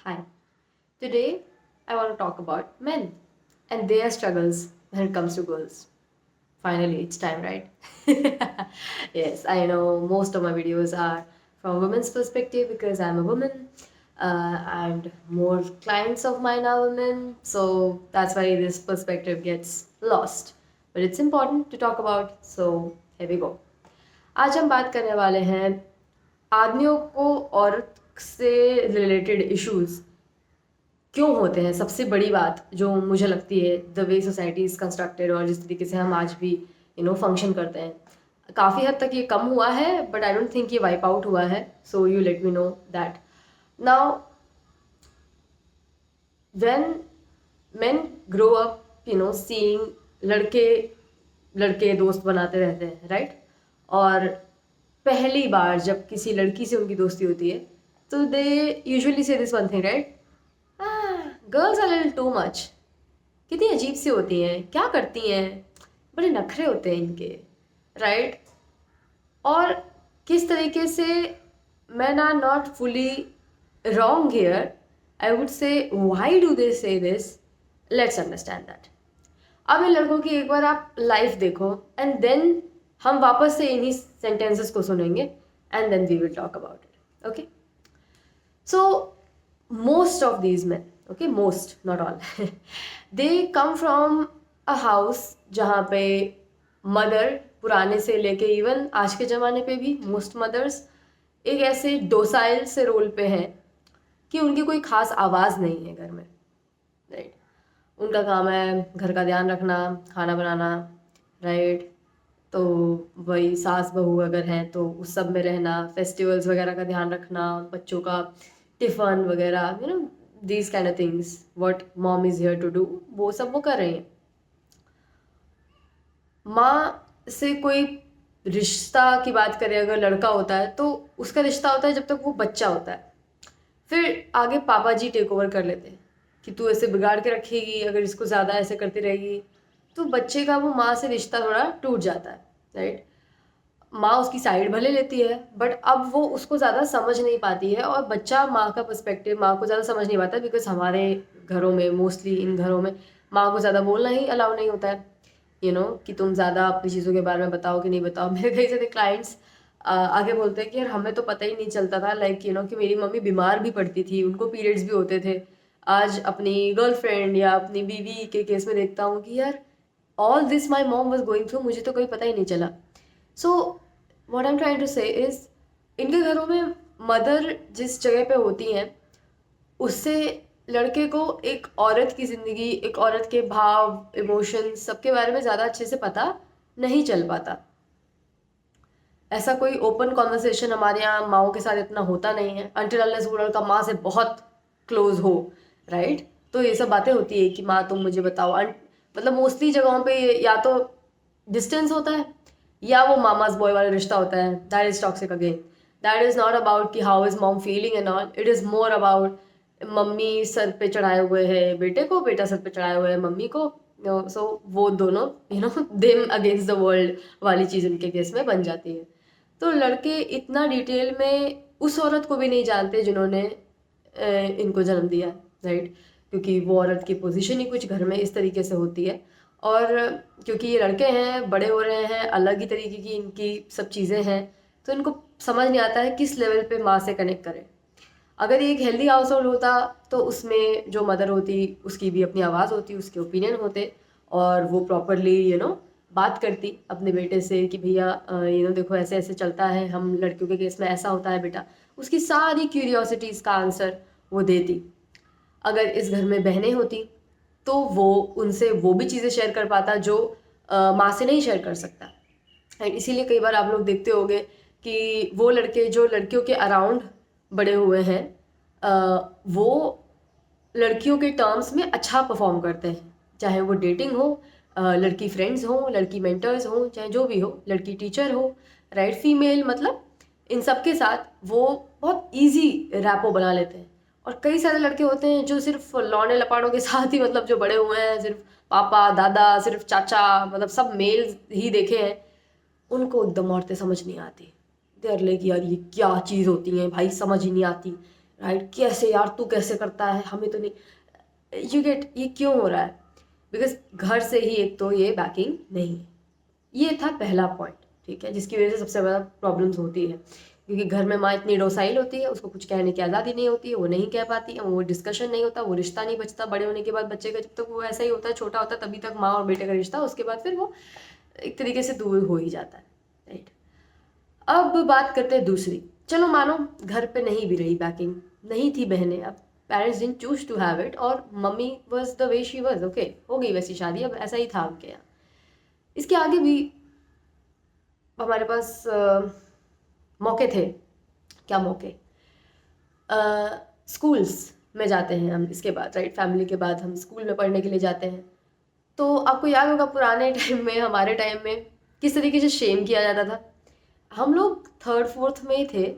Hi. Today I want to talk about men and their struggles when it comes to girls. Finally, it's time, right? Yes, I know most of my videos are from a woman's perspective because I'm a woman, and more clients of mine are women, so that's why this perspective gets lost. But it's important to talk about, so here we go. आज हम बात करने वाले हैं आदमियों को औरत से रिलेटेड इश्यूज क्यों होते हैं। सबसे बड़ी बात जो मुझे लगती है, the way society is constructed और जिस तरीके से हम आज भी फंक्शन करते हैं, काफ़ी हद तक ये कम हुआ है, बट आई डोंट थिंक ये वाइप आउट हुआ है। So you let me know that now when main grow up seeing लड़के लड़के दोस्त बनाते रहते हैं, राइट? और पहली बार जब किसी लड़की से उनकी दोस्ती होती है तो they usually say this one thing, right? Girls are little too much. कितनी अजीब सी होती हैं, क्या करती हैं, बड़े नखरे होते हैं इनके, राइट? और किस तरीके से men are not fully wrong here. I would say why do they say this? Let's understand that. अब इन लड़कों की एक बार आप लाइफ देखो एंड देन हम वापस से इन्हीं सेंटेंसेस को सुनेंगे and then we will talk about it. Okay, so most of these men, okay, most, not all, they come from a house जहाँ पे मदर पुराने से लेके इवन आज के ज़माने पे भी मोस्ट मदर्स एक ऐसे डोसाइल से रोल पे हैं कि उनकी कोई खास आवाज़ नहीं है घर में, राइट? उनका काम है घर का ध्यान रखना, खाना बनाना, राइट? तो वही सास बहू अगर हैं तो उस सब में रहना, फेस्टिवल्स वगैरह का ध्यान रखना, बच्चों का टिफ़न वगैरह, these kind of things what mom is here to do, वो सब वो कर रही हैं। माँ से कोई रिश्ता की बात करें, अगर लड़का होता है तो उसका रिश्ता होता है जब तक वो बच्चा होता है, फिर आगे पापा जी टेक ओवर कर लेते हैं कि तू ऐसे बिगाड़ के रखेगी, अगर इसको ज़्यादा ऐसे करती रहेगी तो बच्चे का वो माँ से रिश्ता थोड़ा टूट जाता है, राइट? माँ उसकी साइड भले लेती है बट अब वो उसको ज़्यादा समझ नहीं पाती है, और बच्चा माँ का पर्सपेक्टिव माँ को ज़्यादा समझ नहीं पाता बिकॉज हमारे घरों में मोस्टली इन घरों में माँ को ज़्यादा बोलना ही अलाउ नहीं होता है, कि तुम ज़्यादा अपनी चीज़ों के बारे में बताओ कि नहीं बताओ। मेरे कई सारे क्लाइंट्स आगे बोलते हैं कि यार हमें तो पता ही नहीं चलता था, लाइक कि मेरी मम्मी बीमार भी पड़ती थी, उनको पीरियड्स भी होते थे। आज अपनी गर्लफ्रेंड या अपनी बीवी के केस में देखता हूँ कि यार all this my mom was going through, मुझे तो कोई पता ही नहीं चला। So what I am trying to say is, इनके घरों में मदर जिस जगह पे होती हैं उससे लड़के को एक औरत की ज़िंदगी, एक औरत के भाव, इमोशंस, सबके बारे में ज़्यादा अच्छे से पता नहीं चल पाता। ऐसा कोई ओपन कॉन्वर्सेशन हमारे यहाँ माओ के साथ इतना होता नहीं है अनटिल अनलेस वो लड़का माँ से बहुत क्लोज हो, राइट? तो ये सब बातें होती है कि माँ तुम मुझे बताओ, मतलब मोस्टली जगहों पे या तो डिस्टेंस होता है या वो मामाज बॉय वाला रिश्ता होता है। That is toxic again. That is not about कि how is mom feeling and all, it is more about mummy सर पे चढ़ाए हुए है बेटे को, बेटा सर पे चढ़ाए हुए है मम्मी को। सो वो दोनों देम अगेंस्ट द वर्ल्ड वाली चीज़ उनके केस में बन जाती है। तो लड़के इतना डिटेल में उस औरत को भी नहीं जानते जिन्होंने इनको जन्म दिया, राइट? क्योंकि वो औरत की पोजीशन ही कुछ घर में इस तरीके से होती है, और क्योंकि ये लड़के हैं, बड़े हो रहे हैं, अलग ही तरीके की इनकी सब चीज़ें हैं, तो इनको समझ नहीं आता है किस लेवल पे माँ से कनेक्ट करें। अगर ये एक हेल्दी हाउस होल्ड होता तो उसमें जो मदर होती उसकी भी अपनी आवाज़ होती, उसके ओपिनियन होते, और वो प्रॉपरली बात करती अपने बेटे से कि भैया देखो ऐसे ऐसे चलता है, हम लड़कियों के केस में ऐसा होता है बेटा। उसकी सारी क्यूरियोसिटीज़ का आंसर वो देती। अगर इस घर में बहनें होती तो वो उनसे वो भी चीज़ें शेयर कर पाता जो माँ से नहीं शेयर कर सकता। एंड इसीलिए कई बार आप लोग देखते होंगे कि वो लड़के जो लड़कियों के अराउंड बड़े हुए हैं, वो लड़कियों के टर्म्स में अच्छा परफॉर्म करते हैं, चाहे वो डेटिंग हो, लड़की फ्रेंड्स हो, लड़की मेंटर्स हो, चाहे जो भी हो, लड़की टीचर हो, राइट? फीमेल, मतलब इन सब के साथ वो बहुत इजी रैपो बना लेते हैं। और कई सारे लड़के होते हैं जो सिर्फ लौंडे लपाड़ों के साथ ही, मतलब जो बड़े हुए हैं, सिर्फ पापा दादा, सिर्फ चाचा, मतलब सब मेल ही देखे हैं, उनको एकदम औरतें समझ नहीं आती। दे आर लाइक यार ये क्या चीज़ होती है भाई, समझ ही नहीं आती, राइट? कैसे यार, तू कैसे करता है, हमें तो नहीं। यू गेट, ये क्यों हो रहा है? बिकॉज घर से ही एक तो ये बैकिंग नहीं है। ये था पहला पॉइंट, ठीक है, जिसकी वजह से सबसे ज़्यादा प्रॉब्लम्स होती है, क्योंकि घर में माँ इतनी डोसाइल होती है, उसको कुछ कहने की आज़ादी नहीं होती है, वो नहीं कह पाती है, वो डिस्कशन नहीं होता, वो रिश्ता नहीं बचता बड़े होने के बाद बच्चे का। जब तक वो ऐसा ही होता है, छोटा होता है, तभी तक माँ और बेटे का रिश्ता, उसके बाद फिर वो एक तरीके से दूर हो ही जाता है, राइट? अब बात करते हैं दूसरी। चलो मानो घर पे नहीं भी रही बैकिंग, नहीं थी बहनें, अब parents didn't choose to have it, और mummy was the way she was, okay, हो गई वैसी शादी, अब ऐसा ही था उनके यहाँ। इसके आगे भी हमारे पास मौके थे। क्या मौके? स्कूल्स में जाते हैं हम इसके बाद, राइट? फैमिली के बाद हम स्कूल में पढ़ने के लिए जाते हैं। तो आपको याद होगा पुराने टाइम में, हमारे टाइम में किस तरीके से शेम किया जाता था। हम लोग थर्ड फोर्थ में ही थे,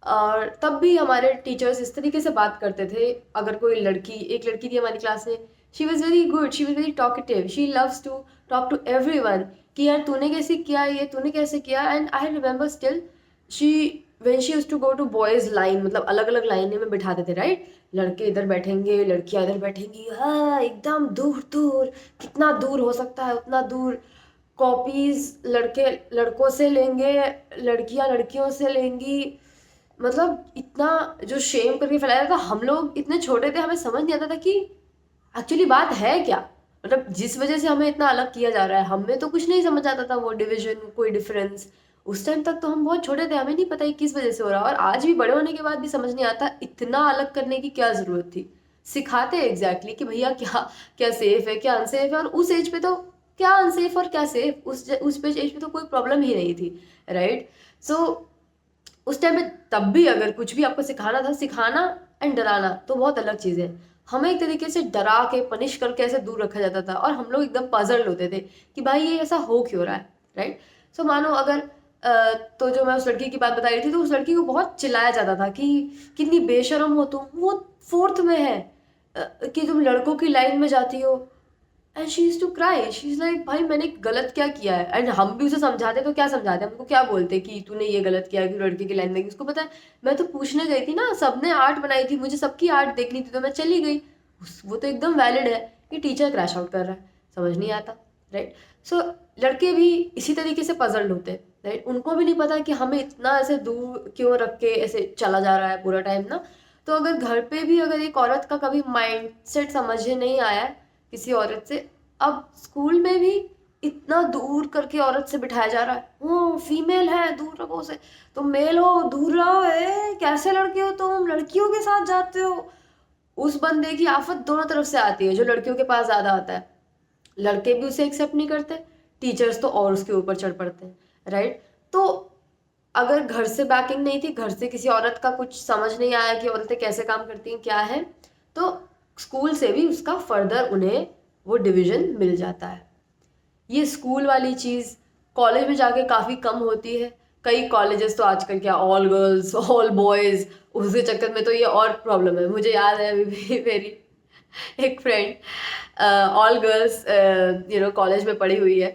और तब भी हमारे टीचर्स इस तरीके से बात करते थे। अगर कोई लड़की, एक लड़की थी हमारी क्लास में, she was very good, she was very talkative, she loves to talk to everyone, कि यार तूने कैसे किया, ये तूने कैसे किया। And I remember still, she when she use to go to boys line, मतलब अलग अलग लाइनें में बिठाते थे, राइट? लड़के इधर बैठेंगे, लड़कियां इधर बैठेंगी, हाँ एकदम दूर दूर, कितना दूर हो सकता है उतना दूर। कॉपीज लड़के लड़कों से लेंगे, लड़कियां लड़कियों से लेंगी। मतलब इतना जो शेम करके फैलाया था, हम लोग इतने छोटे थे, हमें समझ नहीं आता था कि एक्चुअली बात है क्या। मतलब जिस वजह से हमें इतना अलग किया जा रहा है, हमें तो कुछ नहीं समझ आता था, वो डिवीजन, कोई डिफरेंस। उस टाइम तक तो हम बहुत छोटे थे, हमें नहीं पता कि किस वजह से हो रहा है, और आज भी बड़े होने के बाद भी समझ नहीं आता इतना अलग करने की क्या ज़रूरत थी। सिखाते हैं एग्जैक्टली कि भैया क्या क्या सेफ है, क्या अनसेफ है, और उस एज पे तो क्या अनसेफ और क्या सेफ, उस पे एज पे तो कोई प्रॉब्लम ही नहीं थी, राइट? सो उस टाइम में तब भी अगर कुछ भी आपको सिखाना था, सिखाना एंड डराना तो बहुत अलग चीज़ है। हमें एक तरीके से डरा के, पनिश करके ऐसे दूर रखा जाता था, और हम लोग एकदम पजल्ड होते थे कि भाई ये ऐसा हो क्यों रहा है, राइट? सो मानो अगर तो जो मैं उस लड़की की बात बता रही थी, तो उस लड़की को बहुत चिल्लाया जाता था कि कितनी बेशरम हो तुम, वो फोर्थ में है, कि तुम लड़कों की लाइन में जाती हो। And she is to cry, she is like भाई मैंने गलत क्या किया है? एंड हम भी उसे समझाते, तो क्या समझाते, हमको क्या बोलते कि तूने ये गलत किया कि लड़के की लाइन में गई। उसको पता है मैं तो पूछने गई थी ना, सबने आर्ट बनाई थी, मुझे सबकी आर्ट देखनी थी, तो मैं चली गई। वो तो एकदम वैलिड है। ये टीचर क्रैश आउट कर रहा है, समझ नहीं आता, राइट? सो लड़के भी इसी तरीके से पजल्ड होते हैं, राइट? उनको भी नहीं पता कि हमें इतना ऐसे दूर क्यों रख के ऐसे चला जा रहा है पूरा टाइम ना। तो अगर घर पे भी अगर एक औरत का कभी माइंड सेट समझ नहीं आया है किसी औरत से, अब स्कूल में भी इतना दूर करके औरत से बिठाया जा रहा है, वो फीमेल है दूर रखो उसे, तुम मेल हो दूर रहो, कैसे लड़के हो तुम, लड़कियों के साथ जाते हो। उस बंदे की आफत दोनों तरफ से आती है, जो लड़कियों के पास ज्यादा आता है, लड़के भी उसे एक्सेप्ट नहीं करते, टीचर्स तो और उसके ऊपर चढ़ पड़ते हैं, राइट? तो अगर घर से बैकिंग नहीं थी, घर से किसी औरत का कुछ समझ नहीं आया कि औरतें कैसे काम करती हैं क्या है, तो स्कूल से भी उसका फर्दर उन्हें वो डिवीजन मिल जाता है। ये स्कूल वाली चीज़ कॉलेज में जाके काफ़ी कम होती है। कई कॉलेजेस तो आजकल क्या ऑल गर्ल्स ऑल बॉयज़, उसके चक्कर में तो ये और प्रॉब्लम है। मुझे याद है अभी भी मेरी एक फ्रेंड ऑल गर्ल्स कॉलेज में पढ़ी हुई है,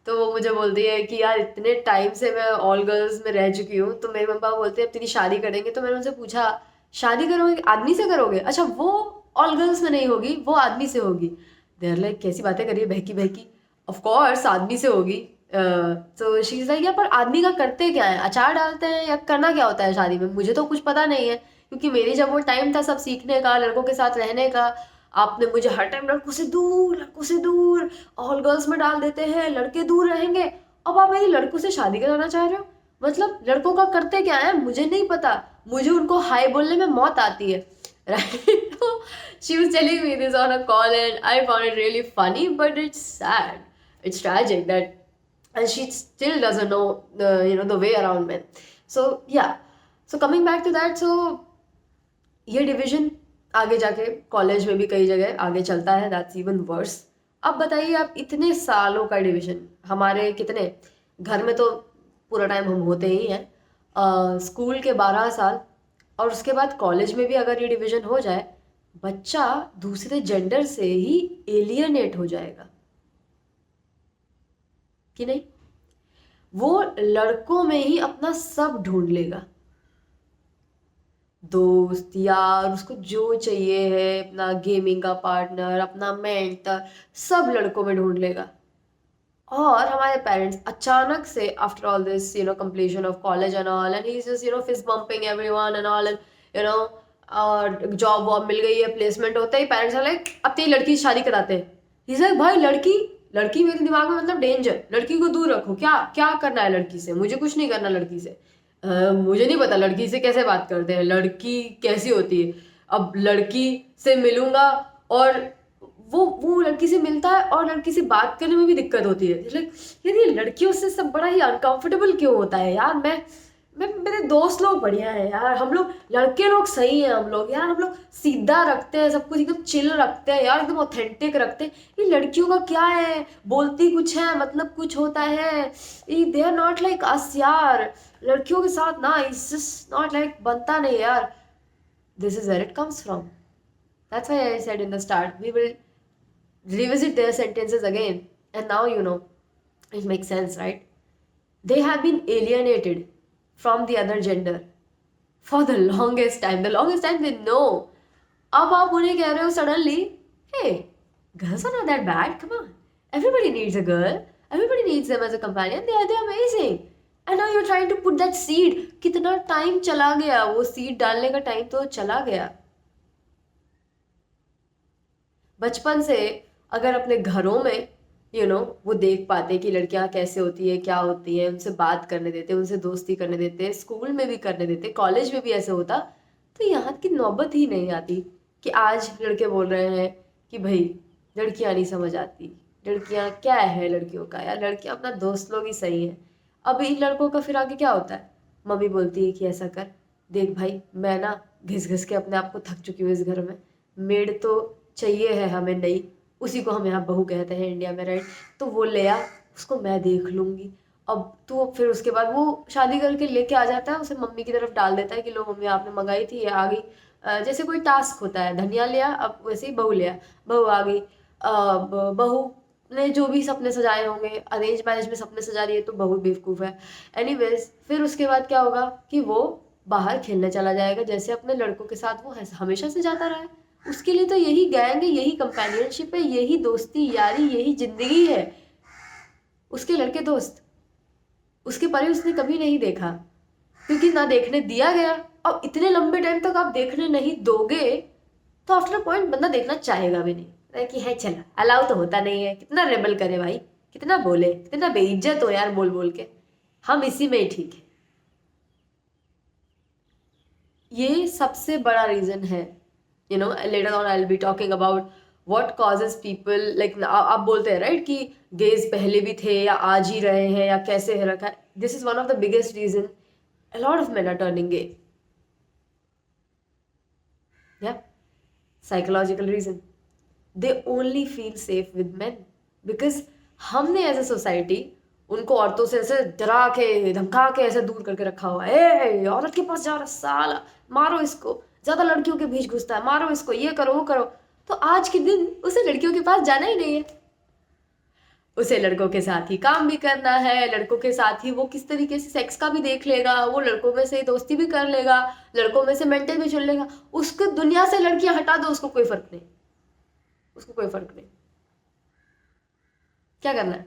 तो वो मुझे बोलती है कि यार इतने टाइम से मैं ऑल गर्ल्स में रह चुकी हूँ, तो मेरे मम्मा बोलते हैं अब तेरी शादी करेंगे। तो मैंने उनसे पूछा शादी करोगे आदमी से करोगे? अच्छा वो ऑल गर्ल्स में नहीं होगी, वो आदमी से होगी। देर लाइक कैसी बातें करिए बहकी बहकी, ऑफ कोर्स आदमी से होगी। तो शी इज लाइक यार पर आदमी का करते क्या है, अचार डालते हैं या करना क्या होता है शादी में, मुझे तो कुछ पता नहीं है, क्योंकि मेरी जब वो टाइम था सब सीखने का, लड़कों के साथ रहने का, आपने मुझे हर टाइम लड़कों से दूर ऑल गर्ल्स में डाल देते हैं, लड़के दूर रहेंगे। अब आप मेरी लड़कों से शादी कराना चाह रहे हो? मतलब लड़कों का करते क्या है मुझे नहीं पता, मुझे उनको हाय बोलने में मौत आती है, right? She was telling me this on a call and I found it really funny, but it's sad, it's tragic that, and she still doesn't know the way around men. So yeah, so coming back to that, so ये division आगे जाके college में भी कई जगह आगे चलता है, दैट्स इवन वर्स। अब बताइए आप इतने सालों का डिवीजन, हमारे कितने घर में तो पूरा टाइम हम होते ही हैं, स्कूल के 12 साल, और उसके बाद कॉलेज में भी अगर ये डिवीजन हो जाए, बच्चा दूसरे जेंडर से ही एलियनेट हो जाएगा कि नहीं? वो लड़कों में ही अपना सब ढूंढ लेगा, दोस्त यार, उसको जो चाहिए है, अपना गेमिंग का पार्टनर, अपना मेंटर, सब लड़कों में ढूंढ लेगा। और हमारे पेरेंट्स अचानक से after all this completion of college and all, and he's just fist bumping everyone and all, and you know और जॉब वॉब मिल गई है, प्लेसमेंट होता ही पेरेंट्स आर लाइक अब तेरी लड़की से शादी कराते हैं। he's like भाई लड़की, लड़की मेरे दिमाग में मतलब डेंजर, लड़की को दूर रखो। क्या क्या करना है लड़की से? मुझे कुछ नहीं करना लड़की से। मुझे नहीं पता लड़की से कैसे बात करते हैं, लड़की कैसी होती है। अब लड़की से मिलूंगा और वो लड़की से मिलता है और लड़की से बात करने में भी दिक्कत होती है। लाइक यार ये लड़कियों से सब बड़ा ही अनकंफर्टेबल क्यों होता है यार। मैं मेरे दोस्त लोग बढ़िया है यार, हम लोग लड़के लोग सही है, हम लोग यार, हम लोग सीधा रखते हैं, सब कुछ एकदम चिल रखते हैं यार, एकदम ऑथेंटिक रखते हैं। ये लड़कियों का क्या है, बोलती कुछ है मतलब कुछ होता है। They are not like us यार। लड़कियों के साथ ना इट्स जस्ट नॉट लाइक, बनता नहीं यार। This is where it comes from. That's why I said in the start we will revisit their sentences again, and now it makes sense, right? They have been alienated from the other gender for the longest time, they know. अब आप उन्हें कह रहे हो suddenly, hey, girls are not that bad, come on, everybody needs a girl, everybody needs them as a companion, they're amazing. And now you're trying to put that seed. कितना time चला गया, वो सीड डालने का time तो चला गया। बचपन से अगर अपने घरों में वो देख पाते कि लड़कियां कैसे होती है, क्या होती है, उनसे बात करने देते, उनसे दोस्ती करने देते, स्कूल में भी करने देते, कॉलेज में भी ऐसे होता, तो यहाँ की नौबत ही नहीं आती कि आज लड़के बोल रहे हैं कि भाई लड़कियां नहीं समझ आती, लड़कियां क्या है लड़कियों का यार, लड़कियां अपना दोस्त लोग ही सही है। अब इन लड़कों का फिर आगे क्या होता है? मम्मी बोलती है कि ऐसा कर, देख भाई मैं ना घिस घिस के अपने आप को थक चुकी हूँ इस घर में, मेड तो चाहिए है हमें नई, उसी को हम यहाँ बहू कहते हैं इंडिया में, राइट? तो वो ले आ, उसको मैं देख लूँगी। अब तो फिर उसके बाद वो शादी करके लेके आ जाता है, उसे मम्मी की तरफ डाल देता है कि लो मम्मी आपने मंगाई थी, ये आ गई। जैसे कोई टास्क होता है, धनिया लिया, अब वैसे ही बहू लिया, बहू आ गई। बहू ने जो भी सपने सजाए होंगे, अरेंज मैरिज में सपने सजा रही है तो बहू बेवकूफ़ है। एनीवेज फिर उसके बाद क्या होगा कि वो बाहर खेलने चला जाएगा, जैसे अपने लड़कों के साथ वो हमेशा से जाता रहा है। उसके लिए तो यही गैंग है, यही कंपेनियनशिप है, यही दोस्ती यारी, यही जिंदगी है। उसके लड़के दोस्त, उसके परे उसने कभी नहीं देखा, क्योंकि ना देखने दिया गया। अब इतने लंबे टाइम तक आप देखने नहीं दोगे तो आफ्टर अ पॉइंट बंदा देखना चाहेगा भी नहीं, कि है चला अलाउ तो होता नहीं है, कितना रेबल करे भाई, कितना बोले, कितना बेइज्जत हो यार बोल बोल के, हम इसी में ही ठीक है। ये सबसे बड़ा रीजन है। later on I'll be talking about what causes people like, आप बोलते हैं राइट कि गेज पहले भी थे या आज ही रहे हैं या कैसे है रखा है। This is one of the biggest reason a lot of men are turning gay. Yeah, psychological reason. They only feel safe with men because हमने एज ए सोसाइटी उनको औरतों से ऐसे डरा के धमका के ऐसे दूर करके रखा हुआ है। ए औरत के पास जा रहा साला, मारो इसको, ज्यादा लड़कियों के बीच घुसता है, मारो इसको, ये करो वो करो। तो आज के दिन उसे लड़कियों के पास जाना ही नहीं है, उसे लड़कों के साथ ही काम भी करना है, लड़कों के साथ ही वो किस तरीके से सेक्स का भी देख लेगा, वो लड़कों में से दोस्ती भी कर लेगा, लड़कों में से मेंटल भी चुन लेगा। उसको दुनिया से लड़कियां हटा दो, उसको कोई फर्क नहीं, उसको कोई फर्क नहीं। क्या करना है?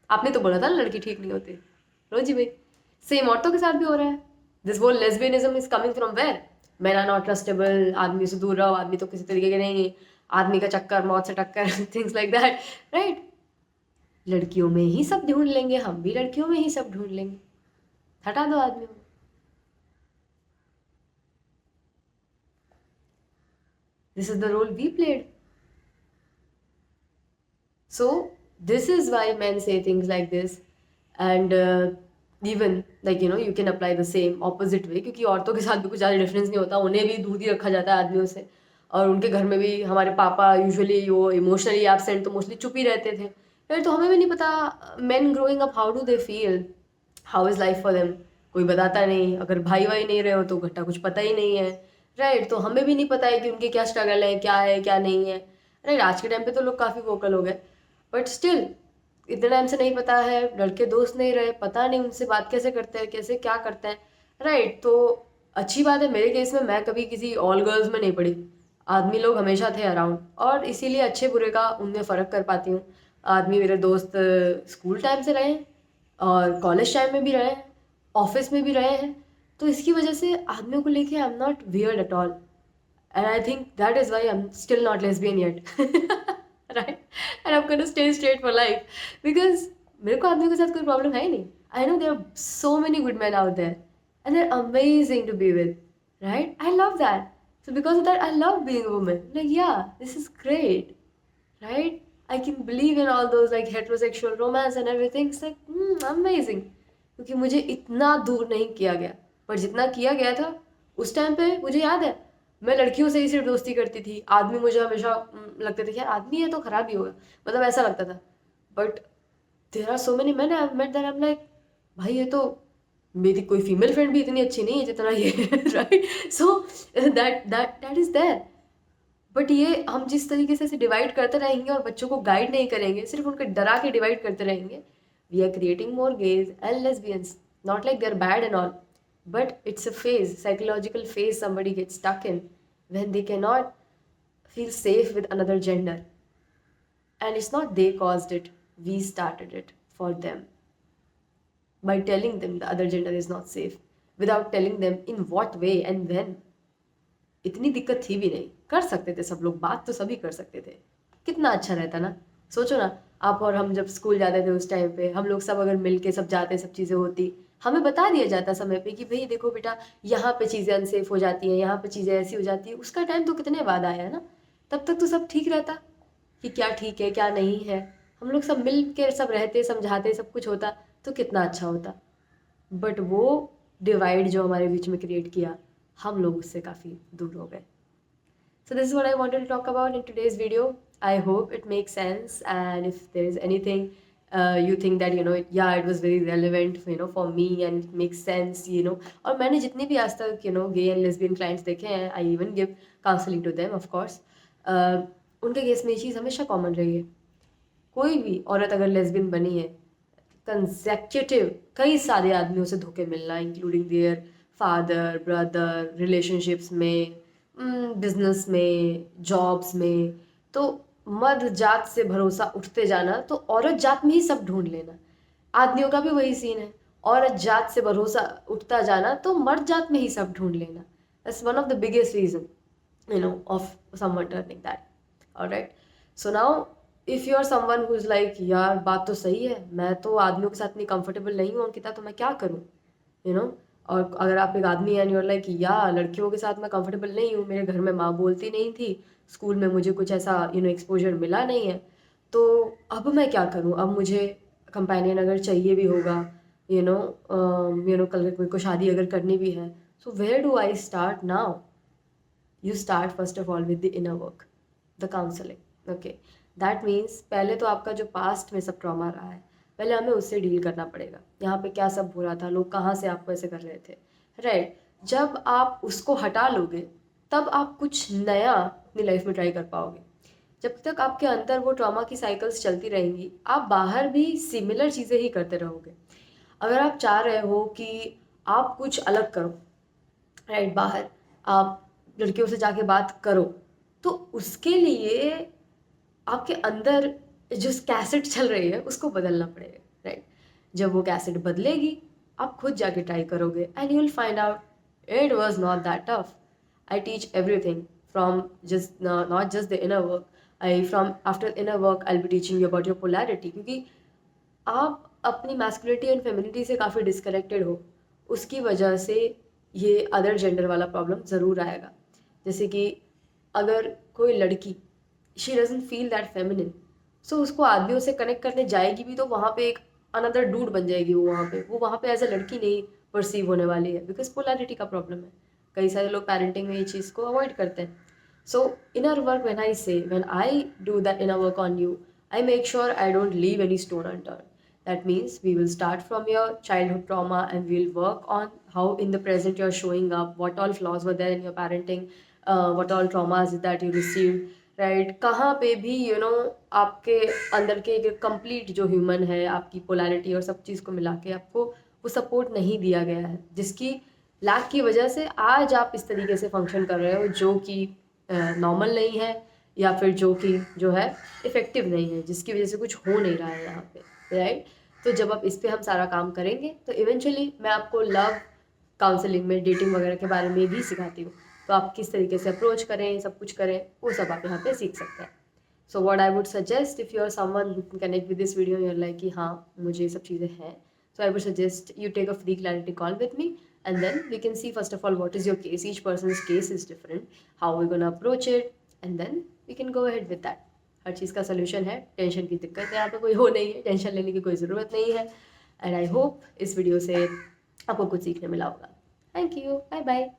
आपने तो बोला था लड़की ठीक नहीं होती, लो जी भाई, सेम औरतों के साथ भी हो रहा है। This whole lesbianism is coming from where? Men are not trustable, आदमी से दूर रहो, आदमी तो किसी तरीके के नहीं, आदमी का चक्कर, मौत से टक्कर, थिंग्स लाइक दैट, राइट? लड़कियों में ही सब ढूंढ लेंगे, हम भी लड़कियों में ही सब ढूंढ लेंगे, हटा दो आदमी को। This is the role we played. So this is why men say things like this, and even like you can apply the same opposite way, क्योंकि औरतों के साथ भी कुछ ज़्यादा डिफरेंस नहीं होता, उन्हें भी दूर ही रखा जाता है आदमियों से। और उनके घर में भी हमारे पापा यूजुअली वो इमोशनली एब्सेंट तो मोस्टली चुप ही रहते थे, फिर तो हमें भी नहीं पता men growing up how do they feel, how is life for them, कोई बताता नहीं। अगर भाई वाई नहीं रहे हो तो घट्टा कुछ पता ही नहीं है, राइट? तो हमें भी नहीं पता है कि उनके क्या स्ट्रगल है क्या नहीं है, राइट? आज के टाइम पे तो लोग काफ़ी वोकल हो गए, बट स्टिल इतने टाइम से नहीं पता है, लड़के दोस्त नहीं रहे, पता नहीं उनसे बात कैसे करते हैं, कैसे क्या करते हैं, राइट? तो अच्छी बात है, मेरे केस में मैं कभी किसी ऑल गर्ल्स में नहीं पढ़ी, आदमी लोग हमेशा थे अराउंड, और इसीलिए अच्छे बुरे का उनमें फ़र्क कर पाती हूँ। आदमी मेरे दोस्त स्कूल टाइम से रहे हैं और कॉलेज टाइम में भी रहे हैं, ऑफिस में भी रहे हैं, तो इसकी वजह से आदमियों को लेके I am not weird at all, and I think that is why I am still not lesbian yet, right, and I am gonna stay straight for life, because मेरे को आदमियों के साथ कोई प्रॉब्लम है ही नहीं। I know there are so many good man out there and they're amazing to be with, right? I love that. So because of that, I love being a woman. Like, yeah, this is great, right? I can believe in all those like heterosexual romance and everything. It's like, amazing. क्योंकि मुझे इतना दूर नहीं किया गया, पर जितना किया गया था उस टाइम पे मुझे याद है, मैं लड़कियों से ही सिर्फ दोस्ती करती थी। आदमी मुझे हमेशा लगते थे कि यार आदमी है तो खराब ही होगा, मतलब ऐसा लगता था। But there are so many man I have met that I am like, भाई ये तो मेरी कोई फीमेल फ्रेंड भी इतनी अच्छी नहीं है जितना ये है, right? So that that that is there. But ये हम जिस तरीके से डिवाइड करते रहेंगे और बच्चों को गाइड नहीं करेंगे, सिर्फ उनको डरा के डिवाइड करते रहेंगे, we are creating more gays and lesbians. Not like they are bad and all, but it's a phase, psychological phase somebody gets stuck in when they cannot feel safe with another gender. And it's not they caused it, we started it for them by telling them the other gender is not safe, without telling them in what way and when. इतनी दिक्कत थी भी नहीं, कर सकते थे सब लोग, बात तो सभी कर सकते थे। कितना अच्छा रहता ना। सोचो ना, आप और हम जब स्कूल जाते थे उस टाइम पे, हम लोग सब अगर मिल के सब जाते, सब चीज़ें होती, हमें बता दिया जाता समय पे कि भाई देखो बेटा, यहाँ पे चीज़ें अनसेफ हो जाती हैं, यहाँ पे चीज़ें ऐसी हो जाती है। उसका टाइम तो कितने बाद आया है ना, तब तक तो सब ठीक रहता कि क्या ठीक है क्या नहीं है। हम लोग सब मिल के सब रहते, समझाते, सब कुछ होता तो कितना अच्छा होता। बट वो डिवाइड जो हमारे बीच में क्रिएट किया, हम लोग उससे काफ़ी दूर हो गए। So this is what I wanted to talk about in today's video. I hope it makes sense, and if there is anything you think that yeah, it was very relevant for me and it makes sense, और मैंने जितने भी आज तक gay and lesbian clients देखे हैं, I even give counseling to them of course, उनके case में ये चीज़ हमेशा कॉमन रही है। कोई भी औरत अगर लेस्बियन बनी है, कंसेक्यूटिव कई सारे आदमियों से धोखे मिलना, including their father, brother, relationships में, बिजनेस में, जॉब्स में, तो मर्द जात से भरोसा उठते जाना, तो औरत जात में ही सब ढूंढ लेना। आदमियों का भी वही सीन है, औरत जात से भरोसा उठता जाना तो मर्द जात में ही सब ढूंढ लेना। That's one of the biggest reason of someone turning that. Alright, so now if you are someone who is like, यार बात तो सही है, मैं तो आदमियों के साथ इतनी कंफर्टेबल नहीं हूँ अंकिता, तो मैं क्या करूँ, और अगर आप एक आदमी हैं, यूर लाइक, या लड़कियों के साथ मैं कंफर्टेबल नहीं हूँ, मेरे घर में माँ बोलती नहीं थी, स्कूल में मुझे कुछ ऐसा एक्सपोजर मिला नहीं है, तो अब मैं क्या करूँ, अब मुझे कंपेनियन अगर चाहिए भी होगा, कल कोई को शादी अगर करनी भी है, so where do I start now? You start first of all with the inner work, the counselling. Okay, that means पहले तो आपका जो पास्ट में सब ट्रॉमा रहा है, पहले हमें उससे डील करना पड़ेगा। यहाँ पे क्या सब हो रहा था, लोग कहाँ से आपको ऐसे कर रहे थे, राइट? जब आप उसको हटा लोगे तब आप कुछ नया अपनी लाइफ में ट्राई कर पाओगे। जब तक आपके अंदर वो ट्रॉमा की साइकिल्स चलती रहेंगी, आप बाहर भी सिमिलर चीज़ें ही करते रहोगे। अगर आप चाह रहे हो कि आप कुछ अलग करो, राइट, बाहर आप लड़कियों से जाके बात करो, तो उसके लिए आपके अंदर जो कैसेट चल रही है उसको बदलना पड़ेगा, राइट? जब वो कैसेट बदलेगी, आप खुद जाके ट्राई करोगे and you will find out it was not that tough. I teach everything from just not just the inner work, I from after inner work I will be teaching you about your polarity, क्योंकि आप अपनी masculinity and femininity से काफ़ी disconnected हो, उसकी वजह से ये अदर जेंडर वाला प्रॉब्लम ज़रूर आएगा। जैसे कि अगर कोई लड़की, she doesn't feel that feminine, so उसको आदमियों से कनेक्ट करने जाएगी भी तो वहाँ पे एक अनदर डूड बन जाएगी, वो वहाँ पे एज अ लड़की नहीं परसीव होने वाली है, बिकॉज पोलैरिटी का प्रॉब्लम है। कई सारे लोग पेरेंटिंग में ये चीज़ को अवॉइड करते हैं। सो inner work, when I do that inner work on you, I make sure I don't leave any stone unturned. That means we will start from your childhood trauma and we'll work on how in the present you're showing up, what all flaws were there in your parenting, what all traumas that you received, right? कहाँ पे भी आपके अंदर के एक complete जो human है, आपकी पोलैरिटी और सब चीज़ को मिला के आपको वो सपोर्ट नहीं दिया गया है, जिसकी लैक की वजह से आज आप इस तरीके से फंक्शन कर रहे हो जो कि नॉर्मल नहीं है, या फिर जो है इफ़ेक्टिव नहीं है, जिसकी वजह से कुछ हो नहीं रहा है यहाँ पे, राइट। तो जब आप इस पे हम सारा काम करेंगे तो इवेंचुअली मैं आपको लव काउंसलिंग में डेटिंग वगैरह के बारे में भी सिखाती हूँ। तो आप किस तरीके से अप्रोच करें, सब कुछ करें, वो सब आप यहाँ पे सीख सकते हैं। So what I would suggest, if you are someone who can connect with this video, you're like कि हाँ मुझे ये सब चीज़ें हैं, so I would suggest you take a free clarity call with me, and then we can see first of all what is your case. Each person's case is different, how we're going to approach it, and then we can go ahead with that. हर चीज़ का solution है, tension की दिक्कत यहाँ पे कोई हो नहीं है, टेंशन लेने की कोई ज़रूरत नहीं है। एंड आई होप इस वीडियो से आपको कुछ सीखने मिला होगा। Thank you, bye bye.